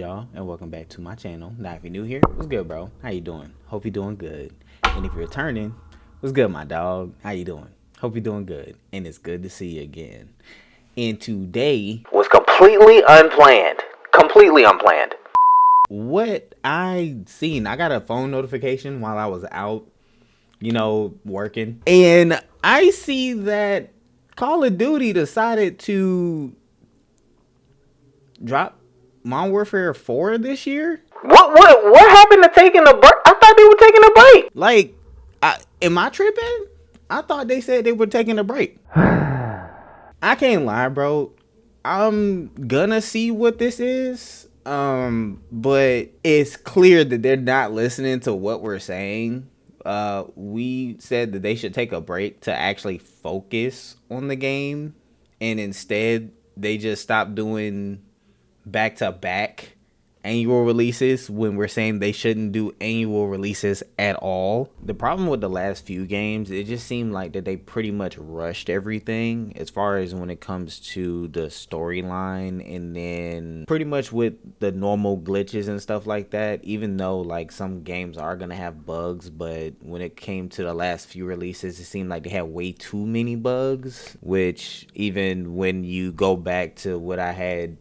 y'all, and welcome back to my channel. Now if you're new here, what's good, bro? How you doing? Hope you're doing good. And if you're returning, what's good, my dog? How you doing? Hope you're doing good. And it's good to see you again. And today was completely unplanned. What I seen, I got a phone notification while I was out, working. And I see that Call of Duty decided to drop Modern Warfare 4 this year. What happened to taking a break? I thought they were taking a break. Like, am I tripping? I thought they said they were taking a break. I can't lie, bro. I'm gonna see what this is. But it's clear that they're not listening to what we're saying. We said that they should take a break to actually focus on the game, and instead they just stopped doing back-to-back annual releases when we're saying they shouldn't do annual releases at all. The problem with the last few games, it just seemed like that they pretty much rushed everything as far as when it comes to the storyline, and then pretty much with the normal glitches and stuff like that, even though like some games are gonna have bugs, but when it came to the last few releases, it seemed like they had way too many bugs, which even when you go back to what I had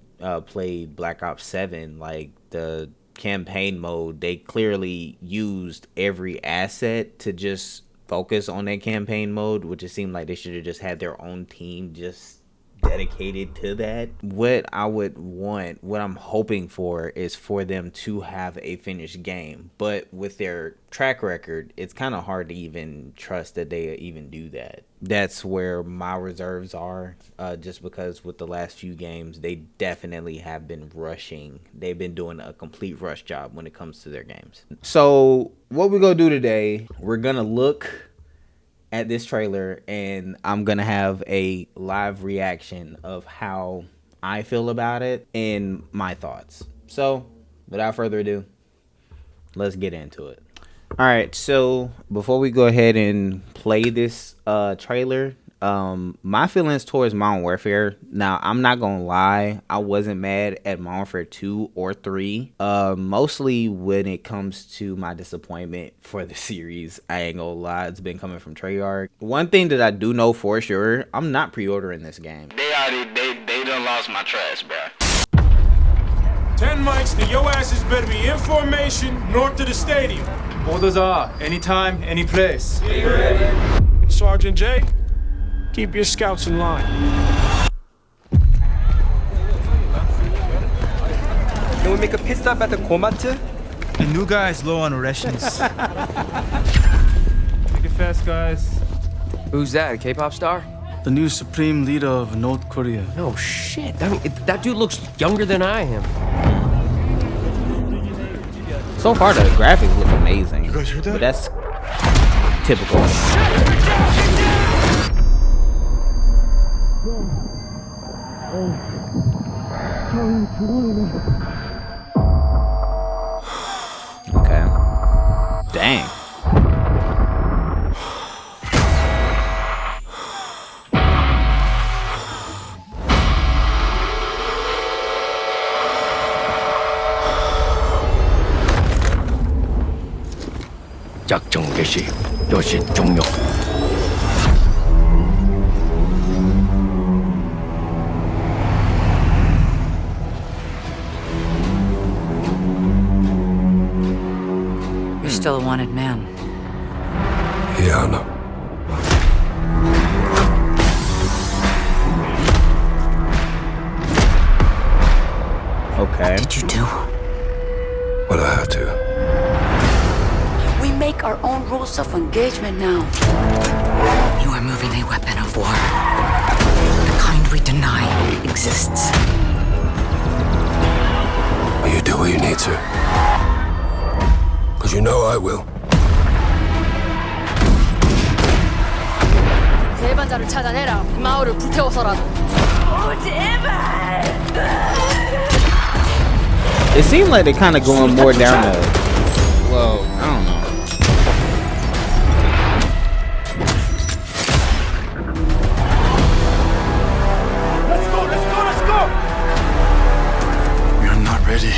played Black Ops 7, like the campaign mode, they clearly used every asset to just focus on that campaign mode, which it seemed like they should have just had their own team just dedicated to that. What I would want, what I'm hoping for, is for them to have a finished game, but with their track record, it's kind of hard to even trust that they even do that. That's where my reserves are, just because with the last few games, they definitely have been rushing. They've been doing a complete rush job when it comes to their games. So what we're gonna do today, we're gonna look at this trailer, and I'm gonna have a live reaction of how I feel about it and my thoughts. So without further ado, let's get into it. All right, so before we go ahead and play this trailer, my feelings towards Modern Warfare. Now, I'm not gonna lie, I wasn't mad at Modern Warfare 2 or 3. Mostly when it comes to my disappointment for the series. I ain't gonna lie, it's been coming from Treyarch. One thing that I do know for sure, I'm not pre-ordering this game. They done lost my trust, bro. 10 mics, and your asses better be in formation north of the stadium. Orders are anytime, any place. Sergeant J, keep your scouts in line. Can we make a pit stop at the Komatu? The new guy is low on rations. Take it fast, guys. Who's that, a K-pop star? The new supreme leader of North Korea. No shit. I mean, that dude looks younger than I am. So far, the graphics look amazing, but that's typical. Okay. Dang. 작전 개시 여신 종료. You're still a wanted man. Yeah, I know. Okay. Did you do? What I have to. We make our own rules of engagement now. You are moving a weapon of war. The kind we deny exists. Well, you do what you need to. Because you know I will. 배반자를 찾아내라. 마을을 불태워서라도. It seems like they're kind of going more down the, well, I don't know. Let's go! You're not ready.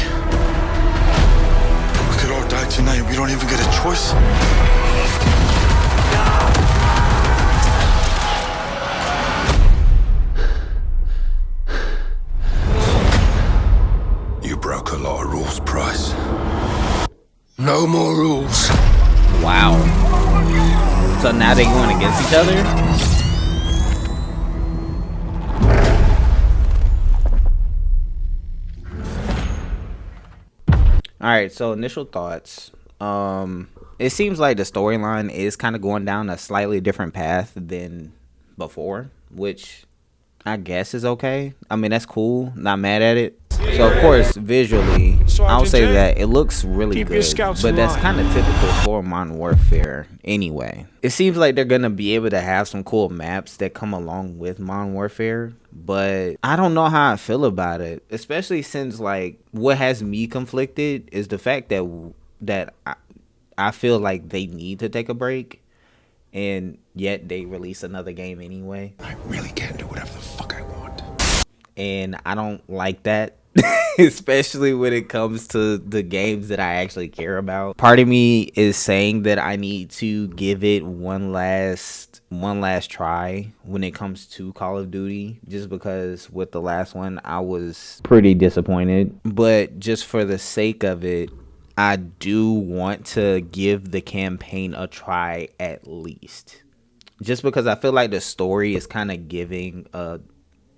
So now they going against each other? Alright, so initial thoughts. It seems like the storyline is kind of going down a slightly different path than before, which I guess is okay. I mean, that's cool. Not mad at it. So, of course, visually, I'll say that it looks really good. But that's kind of typical for Modern Warfare anyway. It seems like they're going to be able to have some cool maps that come along with Modern Warfare. But I don't know how I feel about it. Especially since, like, what has me conflicted is the fact that I feel like they need to take a break. And yet they release another game anyway. I really can't do whatever the fuck I want. And I don't like that. Especially when it comes to the games that I actually care about. Part of me is saying that I need to give it one last try when it comes to Call of Duty, just because with the last one I was pretty disappointed. But just for the sake of it, I do want to give the campaign a try at least. Just because I feel like the story is kind of giving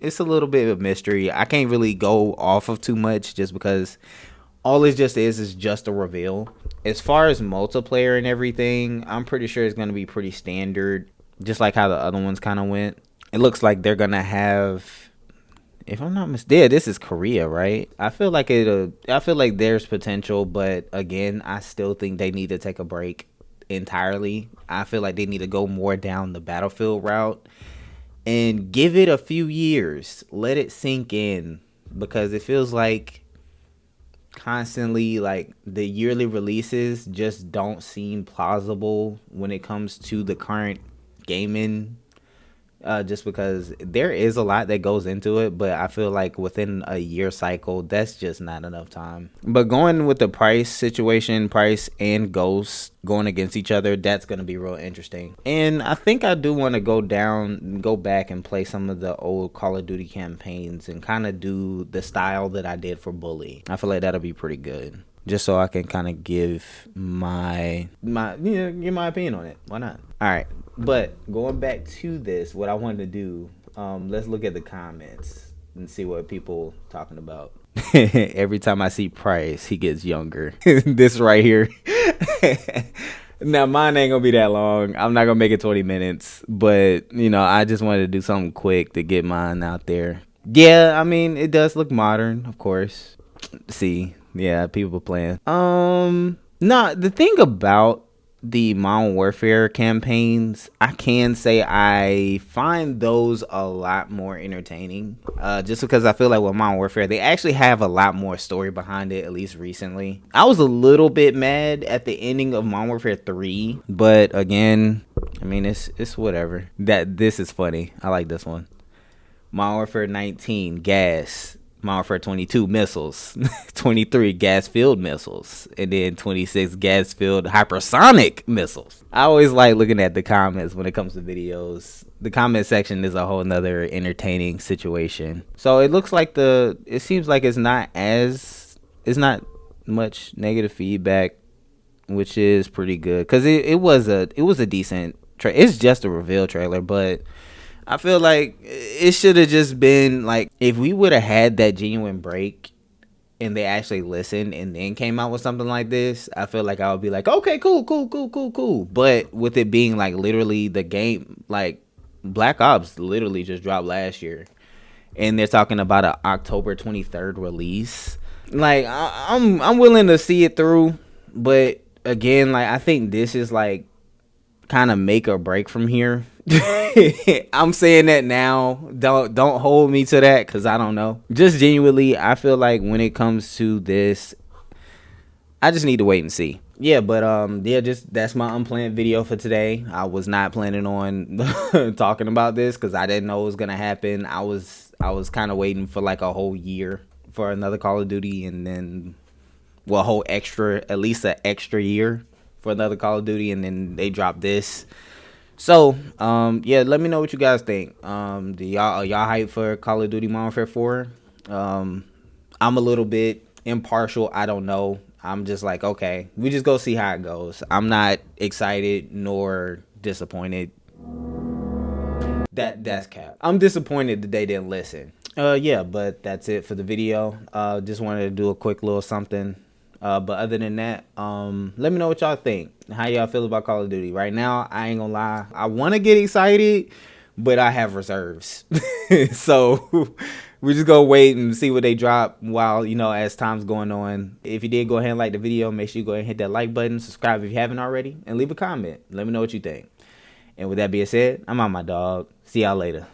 it's a little bit of mystery. I can't really go off of too much just because all it just is just a reveal. As far as multiplayer and everything, I'm pretty sure it's going to be pretty standard, just like how the other ones kind of went. It looks like they're going to have, if I'm not mistaken, this is Korea, right? I feel like there's potential, but again, I still think they need to take a break entirely. I feel like they need to go more down the Battlefield route and give it a few years. Let it sink in, because it feels like constantly, like, the yearly releases just don't seem plausible when it comes to the current gaming. Just because there is a lot that goes into it, but I feel like within a year cycle, that's just not enough time. But going with the Price situation, Price and Ghost going against each other, that's going to be real interesting. And I think I do want to go back and play some of the old Call of Duty campaigns and kind of do the style that I did for Bully. I feel like that'll be pretty good. Just so I can kind of give my opinion on it. Why not? All right. But going back to this, what I wanted to do, let's look at the comments and see what people talking about. Every time I see Price, he gets younger. This right here. Now, mine ain't gonna be that long. I'm not gonna make it 20 minutes. But, I just wanted to do something quick to get mine out there. Yeah, I mean, it does look modern, of course. See, yeah, people playing. The thing about the Modern Warfare campaigns, I can say I find those a lot more entertaining. Just because I feel like with Modern Warfare, they actually have a lot more story behind it, at least recently. I was a little bit mad at the ending of Modern Warfare 3, but again, I mean, it's whatever. This is funny. I like this one. Modern Warfare 19, gas. Modern Warfare 22, missiles. 23, gas-filled missiles. And then 26, gas-filled hypersonic missiles. I always like looking at the comments when it comes to videos. The comment section is a whole nother entertaining situation. So it looks like it seems like it's not much negative feedback, which is pretty good. Because it was a decent trailer. It's just a reveal trailer, but I feel like it should have just been like, if we would have had that genuine break and they actually listened and then came out with something like this, I feel like I would be like, okay, cool. But with it being like literally the game, like Black Ops literally just dropped last year and they're talking about an October 23rd release. Like, I'm willing to see it through, but again, like, I think this is like kind of make or break from here. I'm saying that now. Don't hold me to that, because I don't know. Just genuinely, I feel like when it comes to this, I just need to wait and see. Yeah, but that's my unplanned video for today. I was not planning on talking about this because I didn't know it was gonna happen. I was kind of waiting for like a whole year for another Call of Duty, and then at least an extra year for another Call of Duty, and then they dropped this. So, yeah, let me know what you guys think. Are y'all hyped for Call of Duty Modern Warfare 4? I'm a little bit impartial. I don't know. I'm just like, okay, we just go see how it goes. I'm not excited nor disappointed. That's cap. I'm disappointed that they didn't listen. Yeah, but that's it for the video. Just wanted to do a quick little something. But other than that, let me know what y'all think. How y'all feel about Call of Duty right now? I ain't gonna lie, I want to get excited, but I have reserves. So we just go wait and see what they drop while, you know, as time's going on. If you did, go ahead and like the video. Make sure you go ahead and hit that like button, subscribe if you haven't already, and leave a comment. Let me know what you think. And with that being said, I'm out, my dog. See y'all later.